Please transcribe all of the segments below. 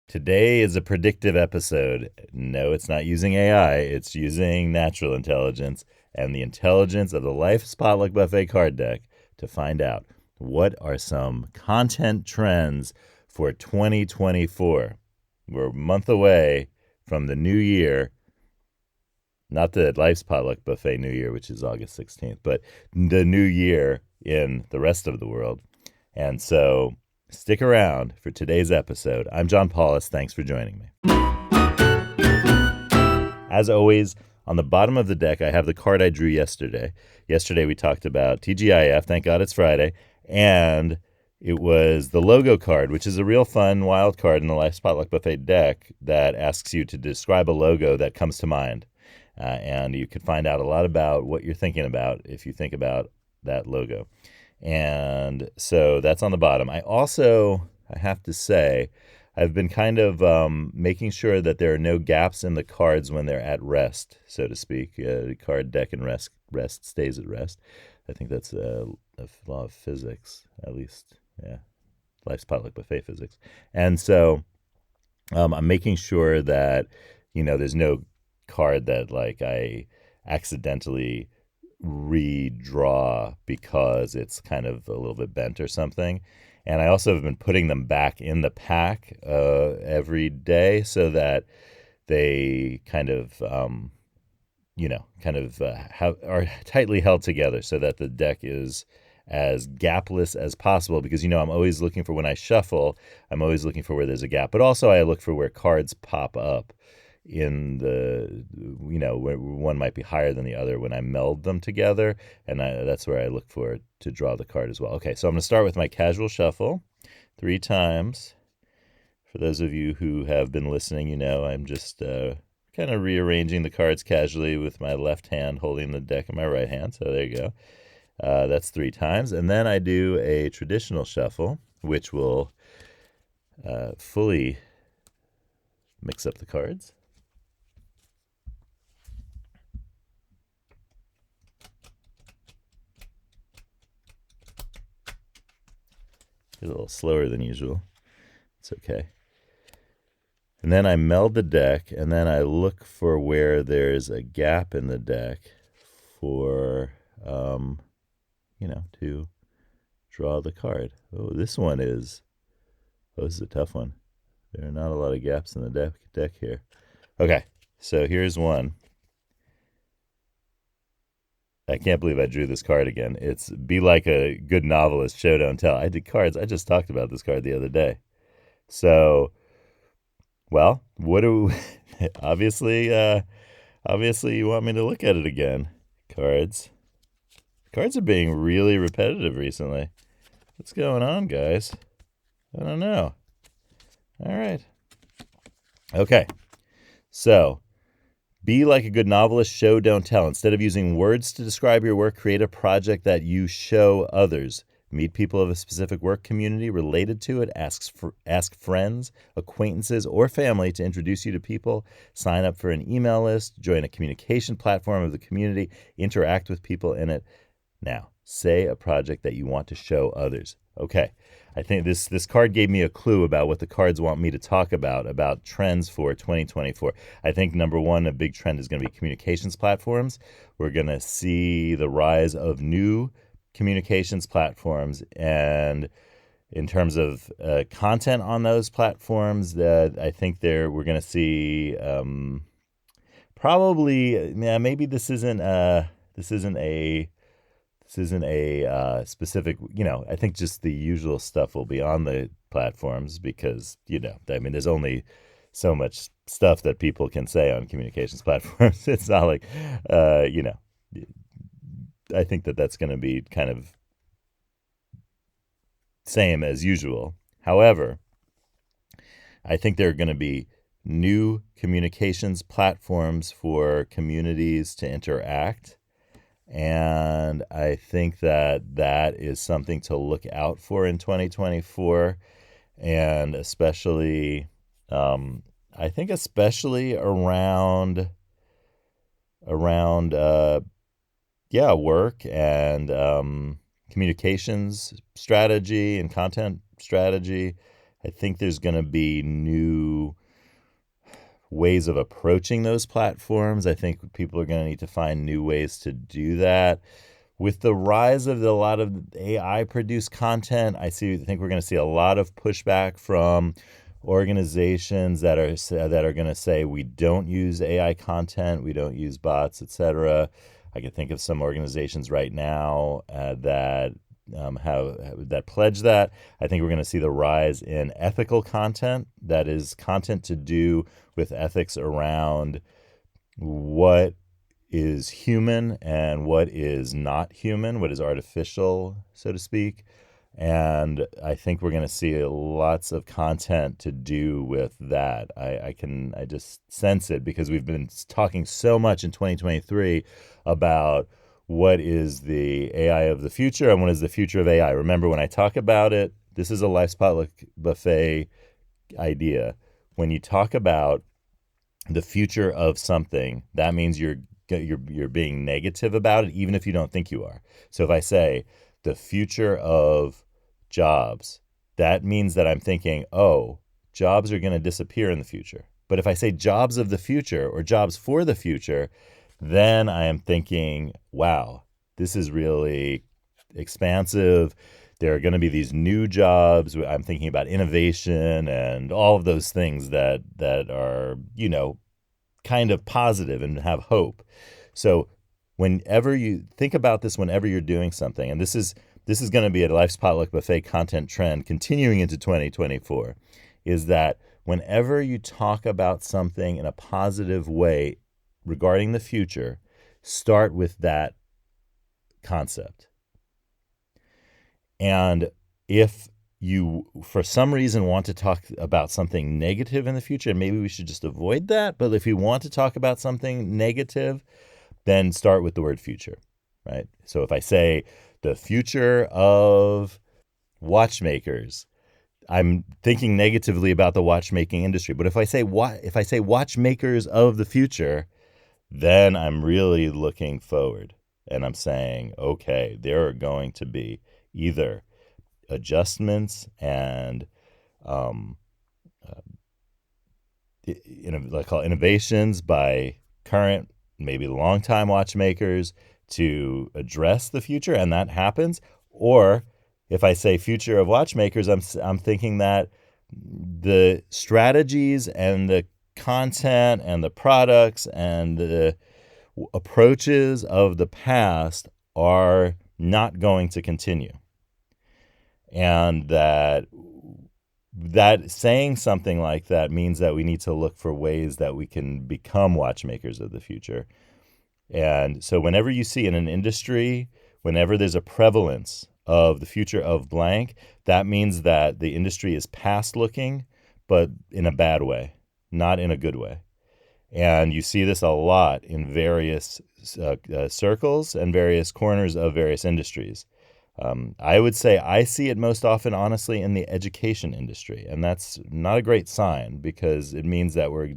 Today is a predictive episode. No, it's not using AI, it's using natural intelligence and the intelligence of the Life's Potluck Buffet card deck to find out what are some content trends for 2024. We're a month away from the new year, not the Life's Potluck Buffet New Year, which is August 16th, but the new year in the rest of the world. And so stick around for today's episode. I'm John Paulus. Thanks for joining me. As always, on the bottom of the deck, I have the card I drew yesterday. Yesterday, we talked about TGIF. Thank God it's Friday. And it was the logo card, which is a real fun, wild card in the Life's Potluck Buffet deck that asks you to describe a logo that comes to mind. And you can find out a lot about what you're thinking about if you think about that logo. And so that's on the bottom. I have to say, I've been kind of making sure that there are no gaps in the cards when they're at rest, so to speak. The card deck and rest stays at rest. I think that's a law of physics, at least. Yeah, Life's Potluck Buffet physics. And so I'm making sure that, there's no card that like I accidentally redraw because it's kind of a little bit bent or something. And I also have been putting them back in the pack every day so that they kind of, are tightly held together so that the deck is as gapless as possible because, I'm always looking for when I shuffle, I'm always looking for where there's a gap. But also I look for where cards pop up in the, where one might be higher than the other when I meld them together. And that's where I look for to draw the card as well. Okay, so I'm going to start with my casual shuffle 3 times. For those of you who have been listening, I'm just kind of rearranging the cards casually with my left hand holding the deck in my right hand. So there you go. That's 3 times. And then I do a traditional shuffle, which will fully mix up the cards. A little slower than usual. It's okay. And then I meld the deck, and then I look for where there's a gap in the deck for, to draw the card. Oh, this is a tough one. There are not a lot of gaps in the deck here. Okay, so here's one. I can't believe I drew this card again. It's Be Like a Good Novelist, Show Don't Tell. I did cards. I just talked about this card the other day. So, well, what do obviously you want me to look at it again. Cards are being really repetitive recently. What's going on, guys? I don't know. All right. Okay. So, be like a good novelist, show, don't tell. Instead of using words to describe your work, create a project that you show others. Meet people of a specific work community related to it. Ask friends, acquaintances, or family to introduce you to people. Sign up for an email list. Join a communication platform of the community. Interact with people in it. Now, say a project that you want to show others. Okay, I think this card gave me a clue about what the cards want me to talk about trends for 2024. I think number one, a big trend is going to be communications platforms. We're going to see the rise of new communications platforms, and in terms of content on those platforms, I think we're going to see probably maybe this isn't a specific, I think just the usual stuff will be on the platforms because, there's only so much stuff that people can say on communications platforms. It's not like, I think that's going to be kind of same as usual. However, I think there are going to be new communications platforms for communities to interact. And I think that is something to look out for in 2024. And especially, I think especially around work and communications strategy and content strategy. I think there's going to be new ways of approaching those platforms. I think people are going to need to find new ways to do that. With the rise of a lot of AI produced content, I think we're going to see a lot of pushback from organizations that are going to say we don't use AI content, we don't use bots, etc. I can think of some organizations right now that that pledge that. I think we're going to see the rise in ethical content, that is content to do with ethics around what is human and what is not human, what is artificial, so to speak. And I think we're going to see lots of content to do with that. I just sense it because we've been talking so much in 2023 about what is the AI of the future and what is the future of AI. Remember, when I talk about it, this is a Life's Potluck Buffet idea. When you talk about the future of something, that means you're being negative about it, even if you don't think you are. So if I say the future of jobs, that means that I'm thinking, oh, jobs are going to disappear in the future. But if I say jobs of the future or jobs for the future, then I am thinking, wow, this is really expansive. There are going to be these new jobs. I'm thinking about innovation and all of those things that are, kind of positive and have hope. So whenever you think about this, whenever you're doing something, and this is going to be a Life's Potluck Buffet content trend continuing into 2024, is that whenever you talk about something in a positive way regarding the future, start with that concept. And if you, for some reason, want to talk about something negative in the future, maybe we should just avoid that. But if you want to talk about something negative, then start with the word future, right? So if I say the future of watchmakers, I'm thinking negatively about the watchmaking industry. But if I say watchmakers of the future, then I'm really looking forward. And I'm saying, okay, there are going to be either adjustments and I call innovations by current, maybe long-time watchmakers to address the future, and that happens. Or if I say future of watchmakers, I'm thinking that the strategies and the content and the products and the approaches of the past are not going to continue. And that saying something like that means that we need to look for ways that we can become watchmakers of the future. And so whenever you see in an industry, whenever there's a prevalence of the future of blank, that means that the industry is past looking, but in a bad way, not in a good way. And you see this a lot in various circles and various corners of various industries. I would say I see it most often, honestly, in the education industry. And that's not a great sign because it means that we're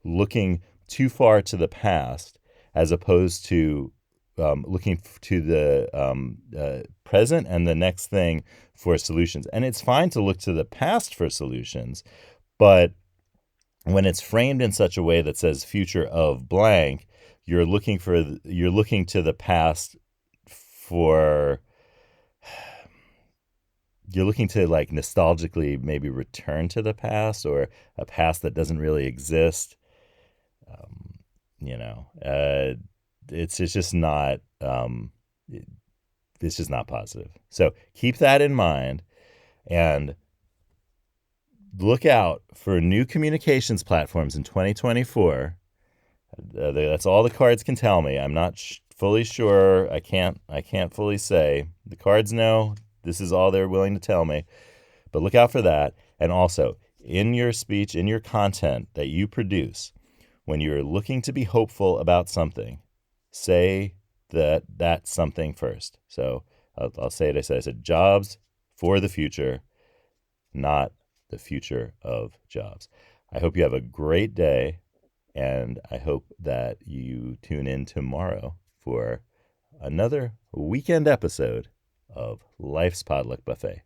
looking too far to the past as opposed to looking to the present and the next thing for solutions. And it's fine to look to the past for solutions, but when it's framed in such a way that says future of blank, you're looking to the past for... You're looking to like nostalgically maybe return to the past or a past that doesn't really exist. It's just not it's just not positive. So keep that in mind and look out for new communications platforms in 2024. That's all the cards can tell me. I'm not fully sure. I can't fully say. The cards know. This is all they're willing to tell me. But look out for that. And also, in your speech, in your content that you produce, when you're looking to be hopeful about something, say that's something first. So I'll say it. I said jobs for the future, not the future of jobs. I hope you have a great day, and I hope that you tune in tomorrow for another weekend episode of Life's Potluck Buffet.